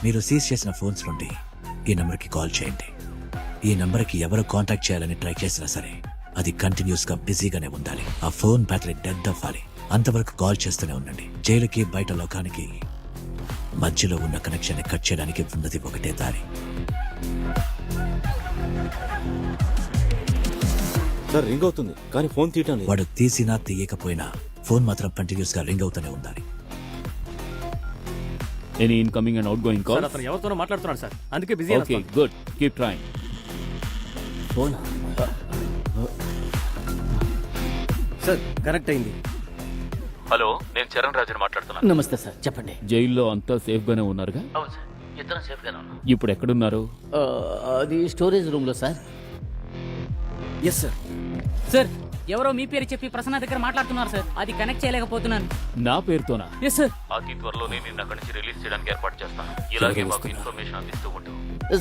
మీరు సీజ్ చేసిన ఫోన్స్ నుండి ఈ నంబర్కి కాల్ చేయండి. ఈ నంబర్కి ఎవరు కాంటాక్ట్ చేయాలని ట్రై చేసినా సరే అది కంటిన్యూస్ గా బిజీగానే ఉండాలి. ఆ ఫోన్ బ్యాటరీ డెడ్ అవ్వాలి. అంతవరకు కాల్ చేస్తూనే ఉండండి. జైలుకి బయట లోకానికి మధ్యలో ఉన్న కనెక్షన్ కట్ చేయడానికి ఉన్నది ఒకటే దారి. సార్ రింగ్ అవుతుంది కానీ ఫోన్ తీయటం లేదు. వాడు తీసినా తీయకపోయినా ఫోన్ మాత్రం కంటిన్యూస్ గా రింగ్ అవుతూనే ఉండాలి. Any incoming and out going call? అతను ఎవరితోనో మాట్లాడుతున్నాడు సార్, అందుకే busy. Okay good, keep trying. Phone sir connect అయింది. హలో, నేను చరణ్ రాజుని మాట్లాడుతున్నాను. నమస్తే సార్, చెప్పండి. జైల్లో అంతా సేఫ్ గానే ఉన్నారుగా? అవును సార్, ఇద్దరం సేఫ్ గానే ఉన్నాం. ఇప్పుడు ఎక్కడున్నారు? అది స్టోరేజ్ రూమ్ లో సార్. Yes sir. సార్ ఎవరో మీ పేరు చెప్పి ప్రసన్న దగ్గర మాట్లాడుతున్నారు సార్, అది కనెక్ట్ చేయలేకపోతున్నాను. నా పేరుతోనా? Yes sir. అతి త్వరలో నేను నిన్న అక్కడి నుంచి రిలీజ్ చేయడానికి ఏర్పాటు చేస్తాను. ఇలాగే మాకు ఇన్ఫర్మేషన్ అందిస్తూ ఉంటాం.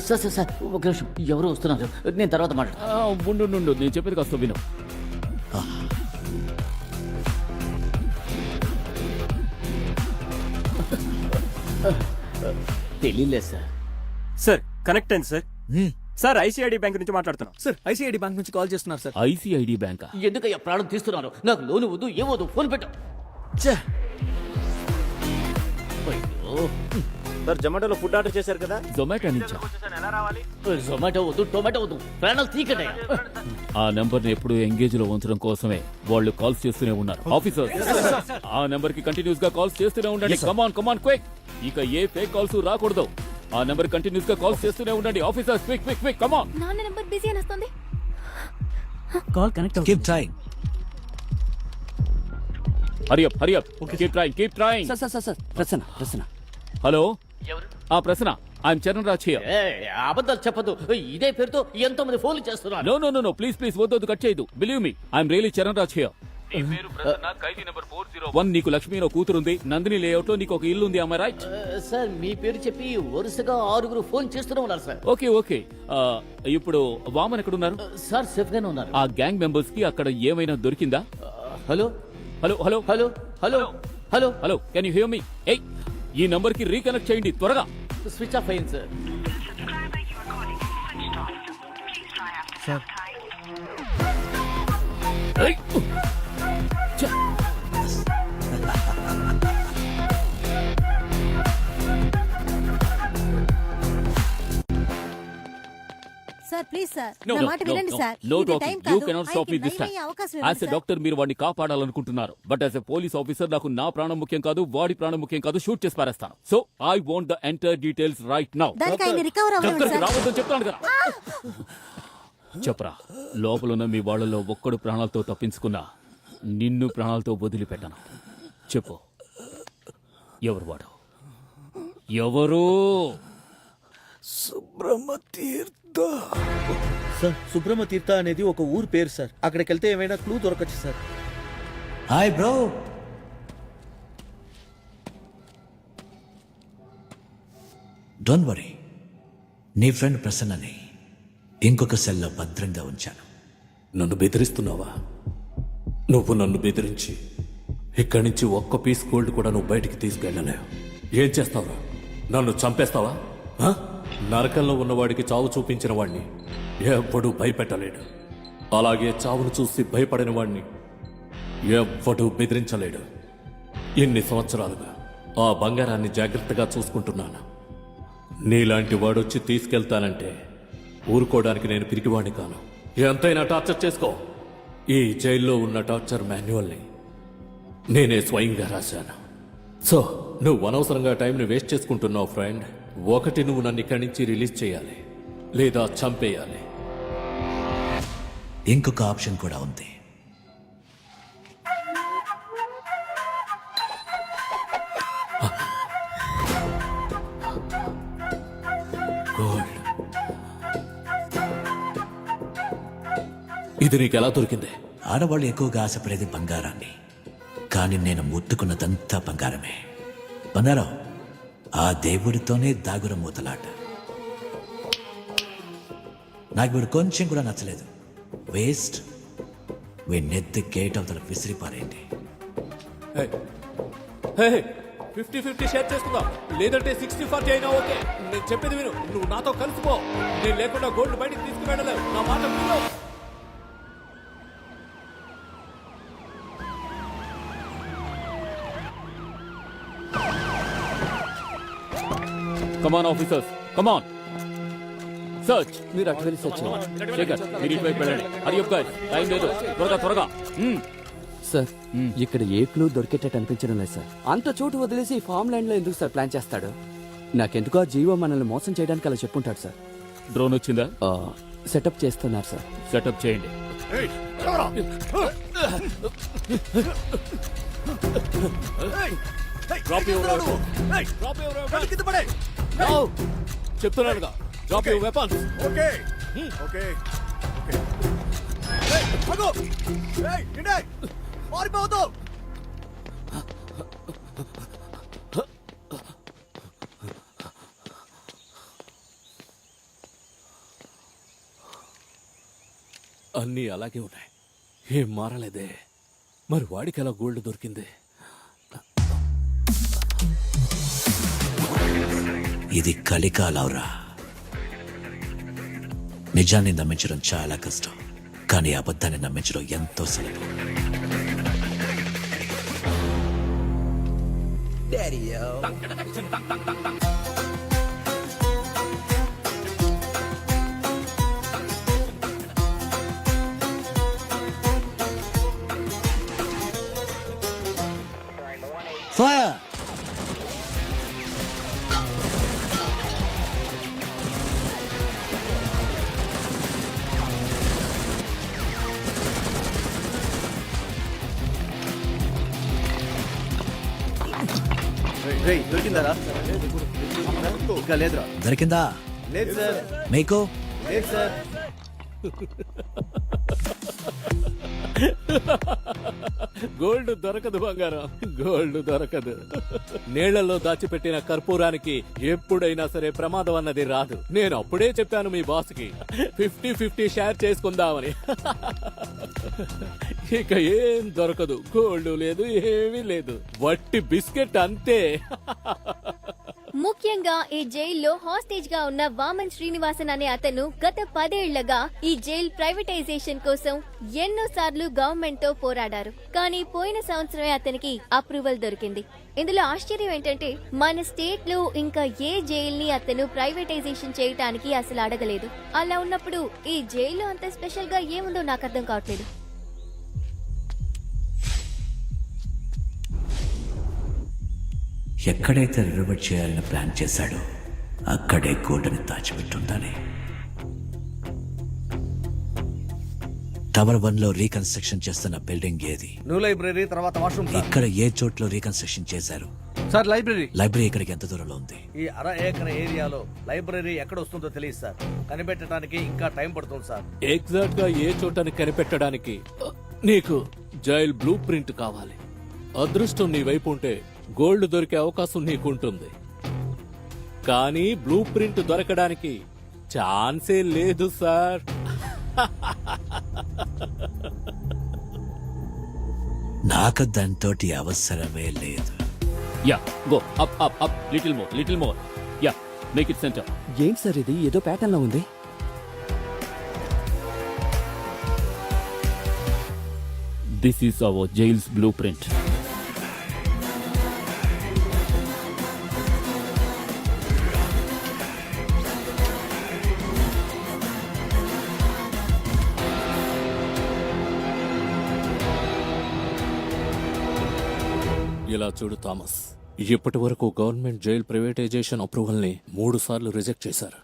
సార్ సార్ సార్ ఒక నిమిషం, ఎవరో వస్తున్నారు, నేను తర్వాత మాట్లాడతాను. ఉండు, నేను చెప్పేది కాస్త విను. తెలియలేదు సార్. సార్ కనెక్ట్ అయింది సార్. సార్ ఐసిఐడి బ్యాంక్ నుంచి మాట్లాడుతున్నాం. సార్ ఐసిఐడి బ్యాంక్ నుంచి కాల్ చేస్తున్నారు సార్. ఐసిఐడి బ్యాంకా? ఎందుకయ్యా ప్రాణం తీస్తున్నారు? నాకు లోను వద్దు, ఏమొద్దు, ఫోన్ పెట్టు. అయ్యో, సార్ జొమాటోలో ఫుడ్ ఆర్డర్ చేశారు కదా. జొమాటో నుంచా? జొమాటో వద్దు, టొమాటో వద్దు, ప్రాణాలు తీకటయ్యా. ఆ నెంబర్ ని ఎప్పుడు ఎంగేజ్ లో ఉంచడం కోసమే వాళ్ళు కాల్స్ చేస్తూనే ఉన్నారు. ఆఫీసర్, ఆ నెంబర్ కి కంటిన్యూస్ గా కాల్స్ చేస్తూనే ఉండండి. Come on quick. ఇక ఏ ఫేక్ కాల్స్ రాకూడదు. ఆ నెంబర్ కంటిన్యూస్ గా కాల్స్ చేస్తూనే ఉండండి. Officer quick come on. నాన్న నెంబర్ బిజీ అని వస్తుంది. Call connect keep trying. Hurry up. Keep trying. Sir Prasanna. Hello, ఎవరు? Prasanna, I'm Charan Raj here. అబద్ధాలు చెప్పదు. ఇదే పేరుతో ఎంతో మంది ఫోన్లు చేస్తున్నారు. నో ప్లీజ్ వద్దు, కట్ చేయదు. Believe me, I'm really Charan Raj here. నీ పేరు ప్రసన్న, ఖైదీ నెంబర్ 401. నీకు లక్ష్మి కూతురుంది. నందిని లేఅవుట్ లో నీకు ఒక ఇల్లు ఉంది. I right? సార్ మీ పేరు చెప్పి వరుసగా 6 ఫోన్ చేస్తూనే ఉన్నారు సార్. ఓకే. ఇప్పుడు వామన్ ఎక్కడున్నారు? సార్ సేఫ్ గానే ఉన్నారు. ఆ గ్యాంగ్ మెంబర్స్ కి అక్కడ ఏమైనా దొరికిందా? Hello hello hello hello hello hello, can you hear me? ఈ నంబర్ కి రీకనెక్ట్ చేయండి త్వరగా. స్విచ్ ఆఫ్ అయింది sir. Sir please sir, No, నా no, మాట no, వినండి no. సార్. No ఇది talking. టైం You కాదు. cannot stop me this time. అవకాశం యాజ్ ఇవ్వండి ఎ సార్. డాక్టర్ మీరు వాడిని కాపాడాలనుకుంటున్నారు. But as a police officer నాకు నా ప్రాణం ముఖ్యం కాదు, వాడి ప్రాణం ముఖ్యం కాదు. షూట్ చేసి పారేస్తాను. So I want the entire details right now. దానికి ఆయన రికవర్ అవ్వాలి దగ్గరికి సార్. రావద్దని చెప్తాను కదా. చెప్పరా, లోపలున్న మీ వాళ్ళలో ఒక్కడు ప్రాణాలతో తప్పించుకున్నా నిన్ను ప్రాణాలతో వదిలిపెట్టను. చెప్పు, ఎవరు వాడు? ఎవరు? సార్ సుబ్రహ్మ తీర్థ అనేది ఒక ఊరు పేరు సార్. అక్కడికి వెళ్తే ఏమైనా క్లూ దొరకచ్చు sir. Hi bro. Don't worry, నీ ఫ్రెండ్ ప్రసన్నని ఇంకొక సెల్లో భద్రంగా ఉంచాను. నన్ను బెదిరిస్తున్నావా? నువ్వు నన్ను బెదిరించి ఇక్కడి నుంచి ఒక్క పీస్ గోల్డ్ కూడా నువ్వు బయటికి తీసుకెళ్ళలేవు. ఏం చేస్తావురా? నన్ను చంపేస్తావా? నరకంలో ఉన్నవాడికి చావు చూపించిన వాడిని ఎవ్వడూ భయపెట్టలేడు. అలాగే చావును చూసి భయపడిన వాడిని ఎవ్వడూ బెదిరించలేడు. ఇన్ని సంవత్సరాలుగా ఆ బంగారాన్ని జాగ్రత్తగా చూసుకుంటున్నాను. నీలాంటి వాడొచ్చి తీసుకెళ్తానంటే ఊరుకోవడానికి నేను పిరికివాడిని కాను. ఎంతైనా టార్చర్ చేసుకో. ఈ జైల్లో ఉన్న టార్చర్ మాన్యువల్ని నేనే స్వయంగా రాశాను. సో నువ్వు అనవసరంగా టైంని వేస్ట్ చేసుకుంటున్నావు ఫ్రెండ్. ఒకటి, నువ్వు నన్ను ఇక్కడి నుంచి రిలీజ్ చేయాలి, లేదా చంపేయాలి. ఇంకొక ఆప్షన్ కూడా ఉంది. గోల్డ్. ఇది నీకెలా దొరికింది? ఆడవాళ్ళు ఎక్కువగా ఆశపడేది బంగారాన్ని, కానీ నేను ముట్టుకున్నదంతా బంగారమే. బంగారం ఆ దేవుడితోనే దాగుర మూతలాట. నాకు వీడు కొంచెం కూడా నచ్చలేదు. వేస్ట్. వీడినెత్తి గేట్ అవతల విసిరిపారేయండి. 50-50 షేర్ చేసుకుందాం, లేదంటే 60-40 అయినా ఓకే. నేను చెప్పేది విను, నువ్వు నాతో కలిసిపో. నేను లేకుండా గోల్డ్ బయటికి తీసుకువెళ్ళలేవు, నా మాట విను. కమాన్ ఆఫీసర్స్, కమాన్ సర్చ్. మీరు అటు వెళ్ళి సెర్చ్ శేఖర్, మీరు ఇటువైపు వెళ్ళండి. హరి అప్ గైస్, టైం లేదు, త్వరగా త్వరగా. సార్ ఇక్కడ ఏ క్లూ దొరికేటట్టు అనిపించడం లేదు సార్. అంత చోటు వదిలేసి ఫామ్ ల్యాండ్ లో ఎందుకు సార్ ప్లాన్ చేస్తాడు? నాకెందుకో ఆ జీవో మనల్ని మోసం చేయడానికి అలా చెప్పుంటాడు సార్. డ్రోన్ వచ్చిందా? సెటప్ చేస్తున్నారు సార్. సెటప్ చేయండి. చెప్తున్నానుగా, డ్రాప్ యువర్ వెపన్స్. అన్నీ అలాగే ఉన్నాయి, ఏం మారలేదే. మరి వాడికి ఎలా గోల్డ్ దొరికింది? ఇది కలికాలవురా. నిజాన్ని నమ్మించడం చాలా కష్టం, కానీ అబద్ధాన్ని నమ్మించడం ఎంతో సులభం. Fire! దొరికిందారా? ఇంకా లేదురా. దొరికిందా? లేదు సార్. మీకు? లేదు సార్. గోల్డ్ దొరకదు బంగారం, గోల్డ్ దొరకదు. నీళ్లలో దాచిపెట్టిన కర్పూరానికి ఎప్పుడైనా సరే ప్రమాదం అన్నది రాదు. నేను అప్పుడే చెప్పాను మీ బాస్ కి 50-50 షేర్ చేసుకుందామని. ఇక ఏం దొరకదు, గోల్డ్ లేదు, ఏమీ లేదు, వట్టి బిస్కెట్ అంతే. ముఖ్యంగా ఈ జైల్లో హాస్టేజ్ గా ఉన్న వామన్ శ్రీనివాసన్ అనే అతను గత 10 ఏళ్లగా ఈ జైల్ ప్రైవేటైజేషన్ కోసం ఎన్నో సార్లు గవర్నమెంట్ తో పోరాడారు. కానీ పోయిన సంవత్సరమే అతనికి అప్రూవల్ దొరికింది. ఇందులో ఆశ్చర్యం ఏంటంటే మన స్టేట్ లో ఇంకా ఏ జైల్ ని అతను ప్రైవేటైజేషన్ చేయడానికి అసలు అడగలేదు. అలా ఉన్నప్పుడు ఈ జైల్లో అంత స్పెషల్ గా ఏముందో నాకు అర్థం కావట్లేదు. ఎక్కడైతే రివర్ట్ చేయాలని ప్లాన్ చేశాడో అక్కడే గోల్డ్ని దాచిపెట్టుండాలి. టవర్ 1 లో రీకన్స్ట్రక్షన్ చేస్తున్న బిల్డింగ్ ఏది? న్యూ లైబ్రరీ, తర్వాత వాష్రూమ్ సార్. ఇక్కడ ఏ చోట్లో రీకన్స్ట్రక్షన్ చేశారు? Sir library. లైబ్రరీ ఇక్కడికి ఎంత దూరంలో ఉంది? ఈ 1/2 ఏకర్ ఏరియాలో లైబ్రరీ ఎక్కడ వస్తుందో తెలియదు సార్. కనిపెట్టడానికి ఇంకా టైం పడుతుంది సార్. ఎగ్జాక్ట్ గా ఏ చోటని కనిపెట్టడానికి నీకు జైల్ బ్లూ ప్రింట్ కావాలి. అదృష్టం నీ వైపు ఉంటే గోల్డ్ దొరికే అవకాశం నీకుంటుంది, కానీ బ్లూ ప్రింట్ దొరకడానికి ఛాన్సే లేదు సార్. నాకు దాంతోటి అవసరమే లేదు. Yeah, go up up up, little more. Yeah, make it centre. ఏంటి సార్ ఇది? ఏదో ప్యాటర్న్ లో ఉంది. This is our jails blue print. ఇలా చూడు థామస్, ఇప్పటి వరకు గవర్నమెంట్ జైల్ ప్రైవేటైజేషన్ అప్రూవల్ ని 3 సార్లు రిజెక్ట్ చేశారు.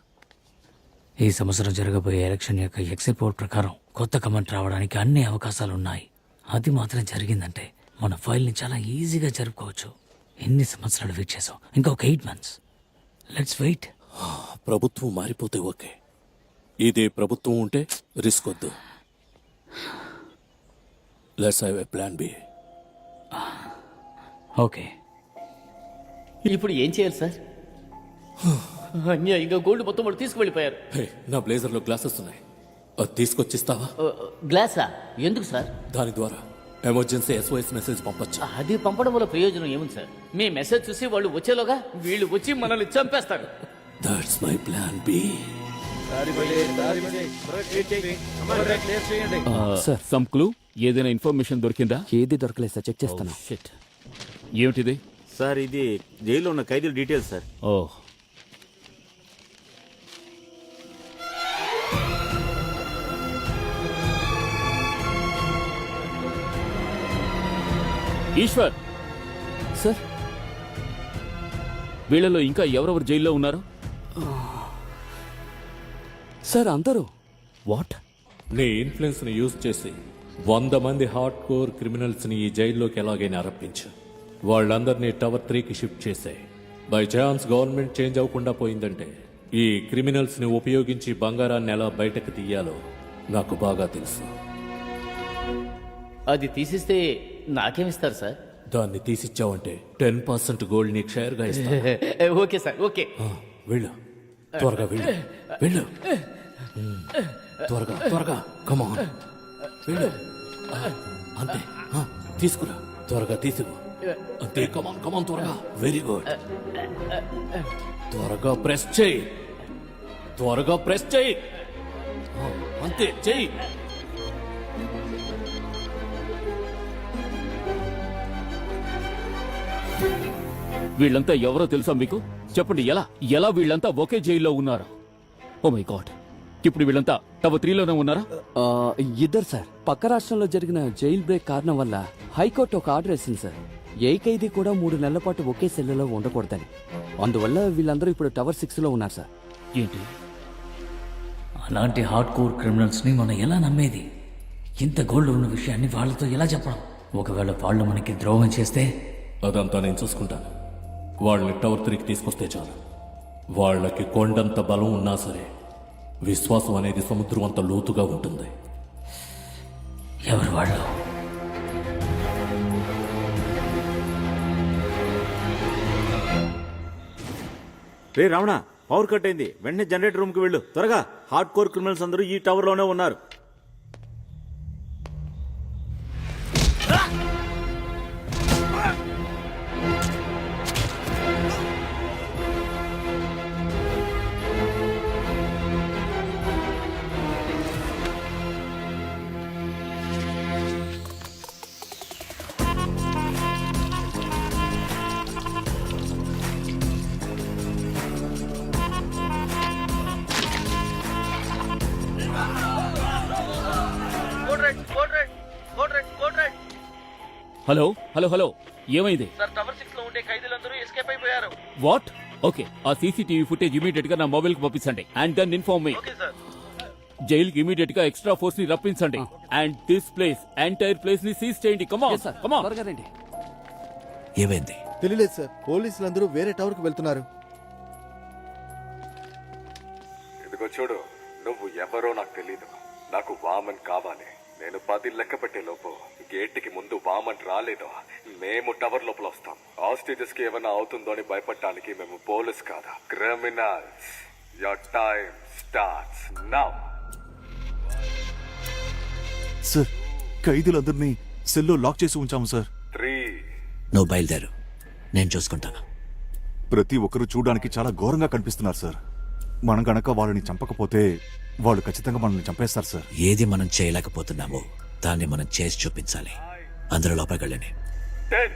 ఈ సంవత్సరం జరగబోయే ఎలక్షన్ యొక్క ఎగ్జిట్ పోల్ ప్రకారం కొత్త కమెంట్ రావడానికి అన్ని అవకాశాలు ఉన్నాయి. అది మాత్రం జరిగిందంటే మన ఫైల్ ని చాలా ఈజీగా జరుపుకోవచ్చు. ఎన్ని సంవత్సరాలు వెయిట్ చేసాం? ఇంకొక 8 months. Let's wait. ప్రభుత్వం మారిపోతే ఓకే, ఇదే ప్రభుత్వం ఉంటే రిస్క్ వద్దు. Let's have a plan B. Okay. ఇప్పుడు ఏం చేయాలి సార్? అన్యాయంగా గోల్డ్ మొత్తం వాళ్ళు తీసుకువెళ్ళిపోయారు. హే, నా బ్లేజర్ లో గ్లాసెస్ ఉన్నాయి, అది తీసుకొచ్చిస్తావా? గ్లాసా? ఎందుకు సార్? దాని ద్వారా ఎమర్జెన్సీ SOS మెసేజ్ పంపొచ్చు. అది పంపడం వల్ల ప్రయోజనం ఏముంది సార్? మీ మెసేజ్ చూసి వాళ్ళు వచ్చేలోగా వీళ్ళు వచ్చి మనల్ని చంపేస్తారు. That's my plan B. Sir some clue, ఏదైనా ఇన్ఫర్మేషన్ దొరికిందా? ఏది దొరకలేదు సార్, చెక్ చేస్తాను. షిట్. ఏమిటిది? సార్ ఇది జైల్లో ఉన్న ఖైదీల డీటెయిల్స్ సార్. ఓ, ఈశ్వర్, సార్ వీళ్ళలో ఇంకా ఎవరెవరు జైల్లో ఉన్నారు? సార్ అందరూ వాట్? నీ ఇన్ఫ్లుయెన్స్ ని యూజ్ చేసి 100 మంది హార్డ్ కోర్ క్రిమినల్స్ ని ఈ జైల్లోకి ఎలాగైనా రప్పించు. వాళ్ళందరినీ టవర్ 3కి షిఫ్ట్ చేసే. బై ఛాన్స్ గవర్నమెంట్ చేంజ్ అవ్వకుండా పోయిందంటే ఈ క్రిమినల్స్ ని ఉపయోగించి బంగారాన్ని ఎలా బయటకు తీయాలో నాకు బాగా తెలుసు. అది తీసిస్తే నాకేమిస్తారు సార్? దాన్ని తీసిచ్చావంటే 10% గోల్డ్ నీకు షేర్గా ఇస్తా. Okay sir, okay. వెళ్ళు, త్వరగా వెళ్ళు, వెళ్ళు. త్వరగా త్వరగా, కమాన్ వెళ్ళు. అంతే, తీసుకురా, త్వరగా తీసుకు. అంతే, కమాన్ కమాన్, త్వరగా. Very good. త్వరగా ప్రెస్ చేయి, త్వరగా ప్రెస్ చేయి. అంతే, చెయ్యి. వీళ్ళంతా ఎవరో తెలుసా మీకు? చెప్పండి, ఎలా ఎలా వీళ్ళంతా ఒకే జైల్లో ఉన్నారు? ఓ మై గాడ్, ఇప్పుడు వీళ్ళంతా టవర్ 3లోనే ఉన్నారా? ఇద్దరు సార్. పక్క రాష్ట్రంలో జరిగిన జైల్ బ్రేక్ కారణం వల్ల హైకోర్టు ఒక ఆర్డర్ వేసింది సార్. ఏ ఖైదీ కూడా 3 నెలల పాటు ఒకే సెల్లులో ఉండకూడదని. అందువల్ల వీళ్ళందరూ ఇప్పుడు టవర్ 6లో ఉన్నారు సార్. ఏంటి? అలాంటి హార్డ్ కోర్ క్రిమినల్స్ ని మనం ఎలా నమ్మేది? ఇంత గోల్డ్ ఉన్న విషయాన్ని వాళ్ళతో ఎలా చెప్పడం? ఒకవేళ వాళ్ళు మనకి ద్రోహం చేస్తే? అదంతా నేను చూసుకుంటాను. వాళ్ళని టవర్ 3కి తీసుకొస్తే చాలు. వాళ్ళకి కొండంత బలం ఉన్నా సరే విశ్వాసం అనేది సముద్రం అంత లోతుగా ఉంటుంది. ఎవరు వాళ్ళు? రే రావణ, పవర్ కట్ అయింది. వెంటనే జనరేటర్ రూమ్ కి వెళ్ళు త్వరగా. హార్డ్ కోర్ క్రిమినల్స్ అందరూ ఈ టవర్ లోనే ఉన్నారు. హలో హలో హలో, ఏమైంది? టవర్ 6 లో ఉండే ఖైదీలందరూ ఎస్కేప్ అయిపోయారు. వాట్? ఓకే, ఆ సీసీటీవీ ఫుటేజ్ ఇమీడియట్ గా నా మొబైల్ కి పంపించండి. And then inform me. Jail కి ఇమీడియట్ గా ఎక్స్ట్రా ఫోర్స్ ని రప్పించండి. And this place, entire place ని సీజ్ చేయండి. Come on sir, come on. త్వరగా రండి. ఏమైంది? తెలియలేదు సార్, పోలీసులందరూ వేరే టవర్ కు వెళ్తున్నారు. ఇదిగో చూడు, నువ్వు ఎవరో నాకు తెలీదు. నాకు వామన్ కావాలి. నేను 10 లెక్క పెట్టే లోపు గేట్కి ముందు వామన్ రాలేదు, మేము టవర్ లోపల వస్తాం. హాస్టేజెస్ కి ఏమైనా అవుతుందో అని భయపడటానికి మేము పోలీస్ కాదా, criminals. Your time starts now. Sir, ఖైదీలందరినీ సెల్లో లాక్ చేసి ఉంచాము సార్. 3 నువ్వు బయలుదేరు, నేను చూసుకుంటాను. ప్రతి ఒక్కరూ చూడడానికి చాలా ఘోరంగా కనిపిస్తున్నారు సార్. మనం గనక వాళ్ళని చంపకపోతే వాళ్ళు ఖచ్చితంగా మనల్ని చంపేస్తారు సార్. ఏది మనం చేయలేకపోతున్నామో దాన్ని మనం చేసి చూపించాలి. అందరూ లోపలికి వెళ్ళండి. 10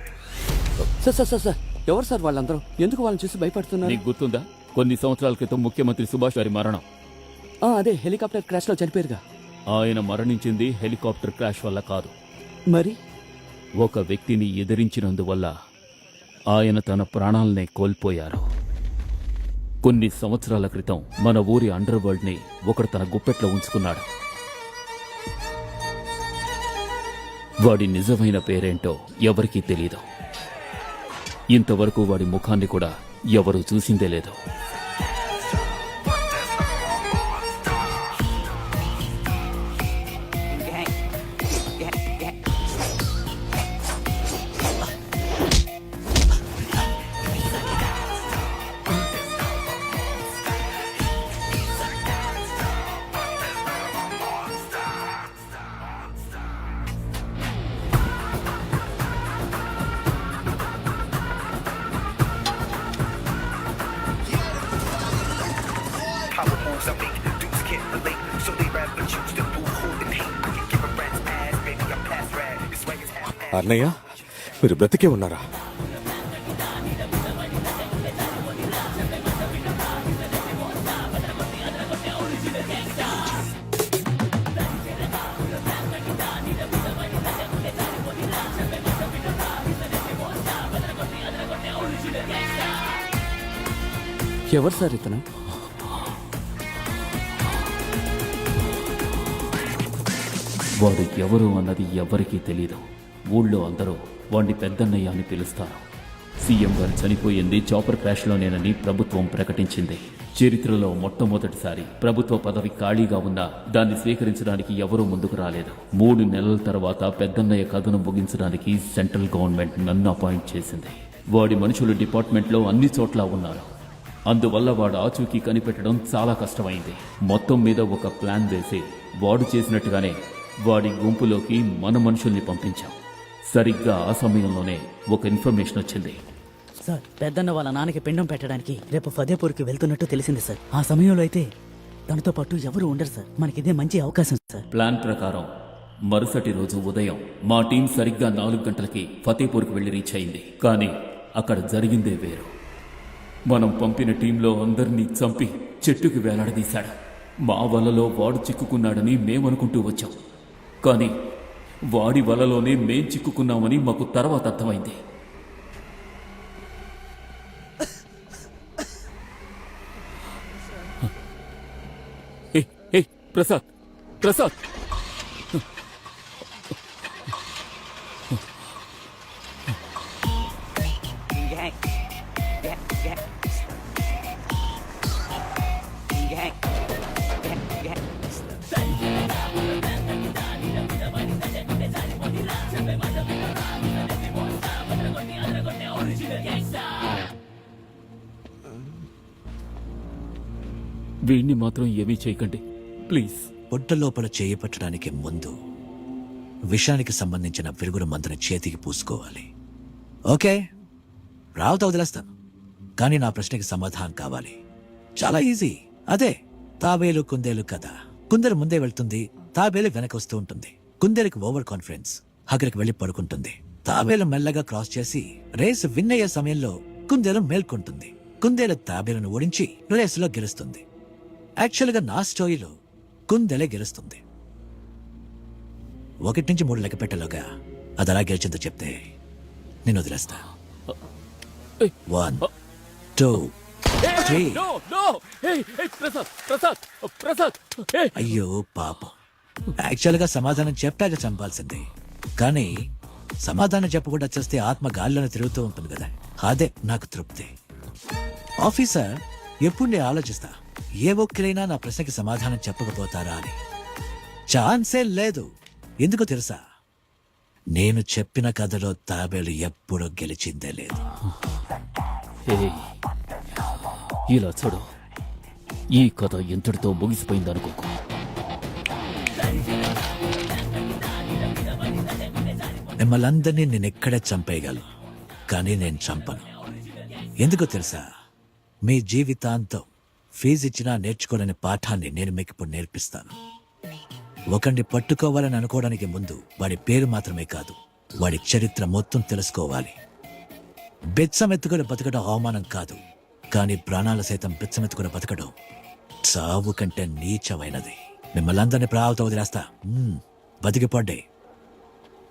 సార్ సార్ సార్ సార్, ఎవరు సార్ వాళ్ళందరూ? ఎందుకు వాళ్ళని చూసి భయపడుతున్నారు? నీకు గుర్తుందా కొన్ని సంవత్సరాల క్రితం ముఖ్యమంత్రి సుభాష్ గారి మరణం? అదే హెలికాప్టర్ క్రాష్ లో చనిపోయారుగా. ఆయన మరణించింది హెలికాప్టర్ క్రాష్ వల్ల కాదు, మరి ఒక వ్యక్తిని ఎదిరించినందువల్ల ఆయన తన ప్రాణాలనే కోల్పోయారు. కొన్ని సంవత్సరాల క్రితం మన ఊరి అండర్ వరల్డ్ ని ఒకడు తన గుప్పెట్లో ఉంచుకున్నాడు. వాడి నిజమైన పేరేంటో ఎవరికీ తెలీదు. ఇంతవరకు వాడి ముఖాన్ని కూడా ఎవరూ చూసిందే లేదు. అన్నయ్య మీరు బ్రతికే ఉన్నారా? ఎవరు సార్ ఇతను? వాడు ఎవరు అన్నది ఎవరికీ తెలీదు. ఊళ్ళో అందరూ వాడిని పెద్దన్నయ్య అని పిలుస్తారు. సీఎం గారు చనిపోయింది చాపర్ క్రాష్లోనేనని ప్రభుత్వం ప్రకటించింది. చరిత్రలో మొట్టమొదటిసారి ప్రభుత్వ పదవి ఖాళీగా ఉన్నా దాన్ని స్వీకరించడానికి ఎవరూ ముందుకు రాలేదు. 3 నెలల తర్వాత పెద్దన్నయ్య కథను ముగించడానికి సెంట్రల్ గవర్నమెంట్ నన్ను అపాయింట్ చేసింది. వాడి మనుషులు డిపార్ట్మెంట్లో అన్ని చోట్ల ఉన్నారు. అందువల్ల వాడు ఆచూకీ కనిపెట్టడం చాలా కష్టమైంది. మొత్తం మీద ఒక ప్లాన్ వేసి వాడు చేసినట్టుగానే వాడి గుంపులోకి మన మనుషుల్ని పంపించాం. సరిగ్గా ఆ సమయంలోనే ఒక ఇన్ఫర్మేషన్ వచ్చింది. సార్, పెద్దన్న వాళ్ళ నాన్నకి పిండం పెట్టడానికి రేపు ఫతేపూర్కి వెళ్తున్నట్టు తెలిసింది సార్. ఆ సమయంలో అయితే తనతో పాటు ఎవరు ఉండరు సార్. మనకిదే మంచి అవకాశం సార్. ప్లాన్ ప్రకారం మరుసటి రోజు ఉదయం మా టీం సరిగ్గా 4 గంటలకి ఫతేపూర్కి వెళ్లి రీచ్ అయింది. కానీ అక్కడ జరిగిందే వేరు. మనం పంపిన టీంలో అందరినీ చంపి చెట్టుకి వేలాడదీశాడు. మా వలలో వాడు చిక్కుకున్నాడని మేమనుకుంటూ వచ్చాం. కానీ వాడి వలలోనే మేం చిక్కుకున్నామని మాకు తర్వాత అర్థమైంది. ప్రసాద్ ప్రసాద్ వీడిని మాత్రం ఏమీ చేయకండి ప్లీజ్. పొట్ట లోపల చేయి పట్టడానికి ముందు విషానికి సంబంధించిన విరుగుడు మందుని చేతికి పూసుకోవాలి. ఓకే, రావుతో వదిలేస్తాను. కానీ నా ప్రశ్నకి సమాధానం కావాలి. చాలా ఈజీ. అదే తాబేలు కుందేలు కదా. కుందేలు ముందే వెళ్తుంది, తాబేలు వెనక వస్తూ ఉంటుంది. కుందేలుకి ఓవర్ కాన్ఫిడెన్స్, అక్కడికి వెళ్లి పడుకుంటుంది. తాబేలు మెల్లగా క్రాస్ చేసి రేసు విన్ అయ్యే సమయంలో కుందేలు మేల్కొంటుంది. కుందేలు తాబేలును ఓడించి రేసులో గెలుస్తుంది. యాక్చువల్గా నా స్టోరీలో కుందేలే గెలుస్తుంది. 1 నుంచి 3 లెక్క పెట్టలోగా అది అలా గెలిచిందో చెప్తే నేను వదిలేస్తా. 1 2 3. అయ్యో పాపం, యాక్చువల్గా సమాధానం చెప్పాక చంపాల్సిందే. కానీ సమాధానం చెప్పకుండా చేస్తే ఆత్మ గాల్లోనే తిరుగుతూ ఉంటుంది కదా, అదే నాకు తృప్తి. ఆఫీసర్, ఎప్పుడు నేను ఆలోచిస్తా ఏ ఒక్కరైనా నా ప్రశ్నకి సమాధానం చెప్పకపోతారా అని. ఛాన్సే లేదు. ఎందుకు తెలుసా? నేను చెప్పిన కథలో తాబేలు ఎప్పుడూ గెలిచిందే లేదు. ఇలా చూడు, ఈ కథ ఎంతటితో ముగిసిపోయిందనుకోకు. మిమ్మల్ని అందరినీ నేను ఎక్కడే చంపేయగలను, కానీ నేను చంపను. ఎందుకో తెలుసా? మీ జీవితాంతం ఫీజు ఇచ్చినా నేర్చుకోలేని పాఠాన్ని నేను మీకు ఇప్పుడు నేర్పిస్తాను. ఒకరిని పట్టుకోవాలని అనుకోవడానికి ముందు వాడి పేరు మాత్రమే కాదు, వాడి చరిత్ర మొత్తం తెలుసుకోవాలి. బెచ్చమెత్తుకుని బతకడం అవమానం కాదు, కానీ ప్రాణాలు సైతం బెచ్చమెత్తుకుని బతకడం చావు కంటే నీచమైనది. మిమ్మల్ని అందరినీ ప్రావుతో వదిలేస్తా. బతికిపడ్డే.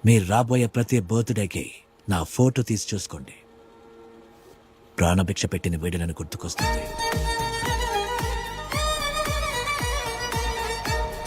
మీరు రాబోయే ప్రతి బర్త్డేకి నా ఫోటో తీసి చూసుకోండి. ప్రాణభిక్ష పెట్టిన వీడియోలను గుర్తుకొస్తుంది.